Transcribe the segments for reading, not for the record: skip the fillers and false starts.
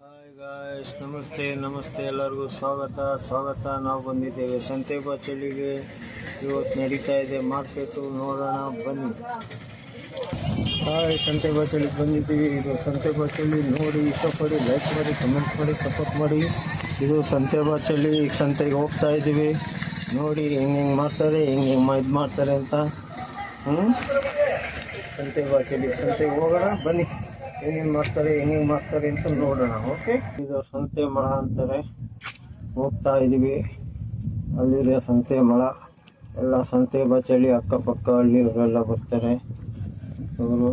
Hi guys, ನಮಸ್ತೆ ಎಲ್ಲರಿಗೂ ಸ್ವಾಗತ. ನಾವು ಬಂದಿದ್ದೇವೆ ಸಂತೆ ಬಚ್ಚಲಿಗೆ. ಇವತ್ತು ನಡೀತಾ ಇದೆ ಮಾರ್ಕೆಟು, ನೋಡೋಣ ಬನ್ನಿ. ಹಾಯ್, ಸಂತೆ ಬಚ್ಚಲಿಗೆ ಬಂದಿದ್ದೀವಿ. ಇದು ಸಂತೆ ಬಚ್ಚಲಿ ನೋಡಿ, ಇಷ್ಟಪಡಿ, ಲೈಕ್ ಮಾಡಿ, ಕಮೆಂಟ್ ಮಾಡಿ, ಸಪೋರ್ಟ್ ಮಾಡಿ. ಇದು ಸಂತೆ ಬಚ್ಚಲಿ. ಈಗ ಸಂತೆಗೆ ಹೋಗ್ತಾ ಇದ್ದೀವಿ. ನೋಡಿ ಹೆಂಗೆ ಮಾಡ್ತಾರೆ, ಹೆಂಗೆ ಇದು ಮಾಡ್ತಾರೆ ಅಂತ. ಸಂತೆ ಬಚ್ಚಲಿ, ಸಂತೆಗೆ ಹೋಗೋಣ ಬನ್ನಿ. ಹೆಂಗೆ ಮಾಡ್ತಾರೆ ಅಂತ ನೋಡೋಣ. ಓಕೆ, ಇದು ಸಂತೆ ಮಳ ಅಂತಾರೆ. ಹೋಗ್ತಾ ಇದ್ದೀವಿ. ಅಲ್ಲಿದೆ ಸಂತೆ ಮಳ. ಎಲ್ಲ ಸಂತೆ ಬಚ್ಚಲಿ ಅಕ್ಕಪಕ್ಕ ಹಳ್ಳಿಯವರೆಲ್ಲ ಬರ್ತಾರೆ. ಅವರು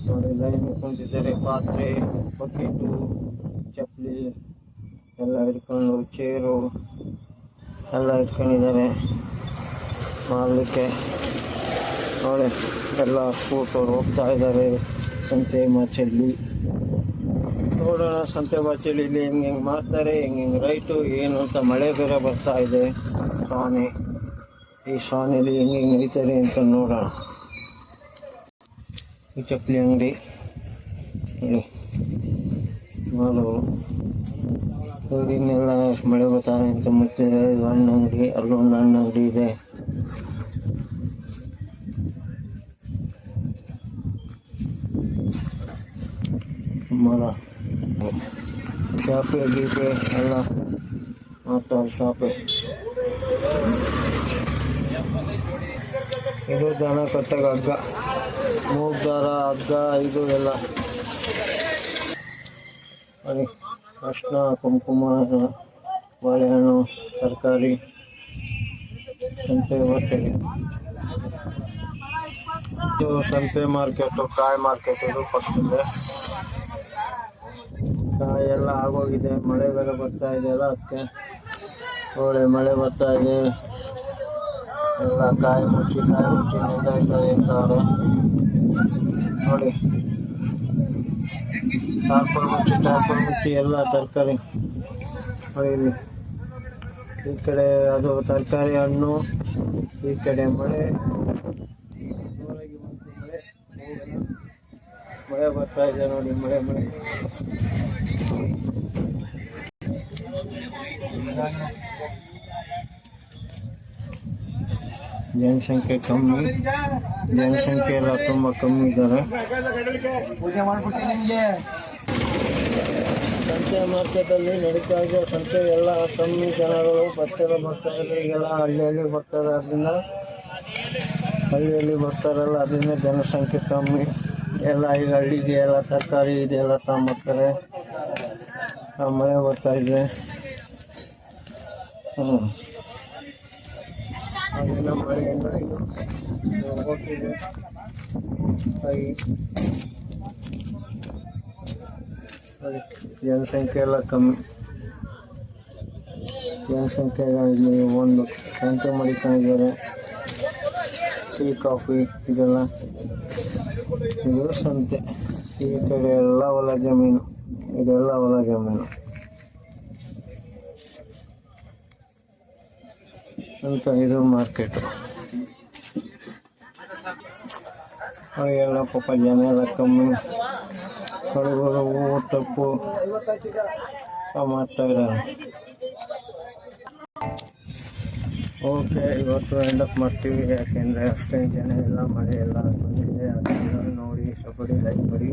ನೋಡಿ ಲೈನ್ ಕುಂತಿದ್ದಾರೆ. ಪಾತ್ರೆ, ಬಕೆಟು, ಚಪ್ಪಲಿ ಎಲ್ಲ ಹಿಡ್ಕೊಂಡು, ಚೇರು ಎಲ್ಲ ಇಟ್ಕೊಂಡಿದ್ದಾರೆ ಮಾಡಲಿಕ್ಕೆ. ನೋಡಿ ಎಲ್ಲ ಸ್ಕೂಟರ್ ಹೋಗ್ತಾ ಇದ್ದಾರೆ ಸಂತೆ ಬಚ್ಚಲಿ. ನೋಡೋಣ ಸಂತೆ ಬಚ್ಚಲಿಲಿ ಹೆಂಗೆ ಮಾಡ್ತಾರೆ, ಹೆಂಗೆ ರೈಟು ಏನು ಅಂತ. ಮಳೆ ಬೇರೆ ಬರ್ತಾ ಇದೆ. ಈ ಶಾನೆಯಲ್ಲಿ ಹೆಂಗೆ ನಡೀತಾರೆ ಅಂತ ನೋಡೋಣ. ಈ ಚಪ್ಪಲಿ ಅಂಗಡಿ ಹೇಳಿ ಮಾಡೋರು. ಇನ್ನೆಲ್ಲ ಮಳೆ ಬರ್ತಾ ಇದೆ ಅಂತ ಮತ್ತೆ ಹಣ್ಣು ಅಂಗಡಿ, ಅಲ್ಲೊಂದು ಹಣ್ಣು ಅಂಗಡಿ ಇದೆ. ಮರ, ಶಾಪೆ ಗೀಪೆ ಎಲ್ಲ ಮಾಡ್ತಾರೆ. ಶಾಪೆ ಇದು ದನ ಕಟ್ಟಾಗ ಹಗ್ಗ, ಮೂಗ್ ದಾರ, ಹಗ್ಗ, ಇದು ಎಲ್ಲ ಅರ್ಶಿನ, ಕುಂಕುಮ, ಬಾಳೆಹಣ್ಣು, ತರಕಾರಿ. ಸಂತೆ ಬಚ್ಚಲಿ ಇದು ಸಂತೆ ಮಾರ್ಕೆಟು, ಕಾಯಿ ಮಾರ್ಕೆಟ್. ಇದು ಪಕ್ಕದಲ್ಲೇ ಕಾಯಿ ಎಲ್ಲ ಆಗೋಗಿದೆ. ಮಳೆ ಬೇರೆ ಬರ್ತಾ ಇದೆಯಲ್ಲ, ಅದಕ್ಕೆ ಒಳ್ಳೆ ಮಳೆ ಬರ್ತಾ ಇದೆ. ಎಲ್ಲ ಕಾಯಿ ಮುಚ್ಚಿ ನಿಂತಾಯ್ತದೆ ಅಂತವ್ರೆ. ನೋಡಿ ಟಾರ್ಪಲ್ ಮುಚ್ಚಿ ಎಲ್ಲ ತರಕಾರಿ. ನೋಡಿ ಈ ಕಡೆ ಅದು ತರಕಾರಿ, ಹಣ್ಣು, ಈ ಕಡೆ ಮಳೆ ಬರ್ತಾ ಇದೆ. ನೋಡಿ ಮಳೆ ಜನಸಂಖ್ಯೆ ಕಮ್ಮಿ. ಜನಸಂಖ್ಯೆ ಎಲ್ಲ ತುಂಬ ಕಮ್ಮಿ ಇದ್ದಾರೆ. ಸಂತೆ ಮಾರ್ಕೆಟಲ್ಲಿ ನಡೀತಾ ಇದೆ. ಸಂತೆ ಎಲ್ಲ ಕಮ್ಮಿ ಜನಗಳು ಬರ್ತಾ ಇದೆ. ಈಗೆಲ್ಲ ಹಳ್ಳಿಯಲ್ಲಿ ಬರ್ತಾರೆ. ಅದರಿಂದ ಹಳ್ಳಿಯಲ್ಲಿ ಬರ್ತಾರಲ್ಲ, ಅದರಿಂದ ಜನಸಂಖ್ಯೆ ಕಮ್ಮಿ. ಎಲ್ಲ ಈಗ ಹಳ್ಳಿಗೆ ಎಲ್ಲ ತರಕಾರಿ ಇದೆಲ್ಲ ತಗೊಂಬರ್ತಾರೆ. ಮಳೆ ಬರ್ತಾ ಇದೆ. ಅದೆಲ್ಲ ಮಳೆಯಿಂದ ಹೋಗ್ತಿದೆ. ಜನಸಂಖ್ಯೆ ಎಲ್ಲ ಕಮ್ಮಿ. ಜನಸಂಖ್ಯೆಗಳಲ್ಲಿ ಒಂದು ಸಂತೆ ಮಾಡಿಕೊಂಡಿದ್ದಾರೆ. ಟೀ, ಕಾಫಿ ಇದೆಲ್ಲ. ಇದು ಸಂತೆ. ಈ ಕಡೆ ಎಲ್ಲ ಹೊಲ ಜಮೀನು, ಇದೆಲ್ಲ ಹೊಲ ಜಮೀನು ಅಂತ. ಇದು ಮಾರ್ಕೆಟು. ಎಲ್ಲ ಪಾಪ ಜನ ಎಲ್ಲ ಕಮ್ಮಿ. ಹುಡುಗರು ಹೂವು ತಪ್ಪು ಮಾಡ್ತಾ ಇದ್ದಾರೆ. ಓಕೆ, ಇವತ್ತು ಎಂಡಪ್ ಮಾಡ್ತೀವಿ. ಯಾಕೆಂದರೆ ಅಷ್ಟೇನು ಜನ ಎಲ್ಲ, ಮಳೆ ಎಲ್ಲ ಬಂದಿದೆ. ಅದೆಲ್ಲ ನೋಡಿ ಇಷ್ಟಪಡಿ, ಲೈಕ್ ಮಾಡಿ.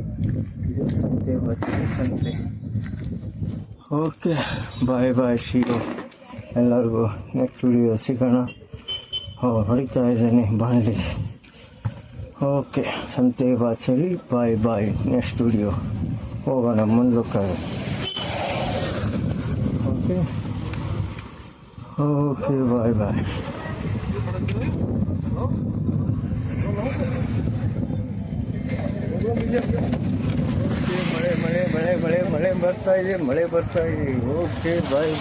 ಇದು ಸಂತೆ ಬಚ್ಚಲಿ ಸಂತೆ. ಓಕೆ, ಬಾಯ್ ಶೀರು ಎಲ್ಲರಿಗೂ. ನೆಕ್ಸ್ಟ್ ವಿಡಿಯೋ ಸಿಗೋಣ. ಹೊಡಿತಾ ಇದ್ದೇನೆ ಬಾಣಲಿ. ಓಕೆ, ಸಂತೆ ಬಚ್ಚಲಿ. ಬಾಯ್. ನೆಕ್ಸ್ಟ್ ವಿಡಿಯೋ ಹೋಗೋಣ ಮುಂದಕ್ಕೆ. Okay bye. ಮಳೆ ಬರ್ತಾ ಇದೆ. ಓಕೆ, ಬಾಯ್.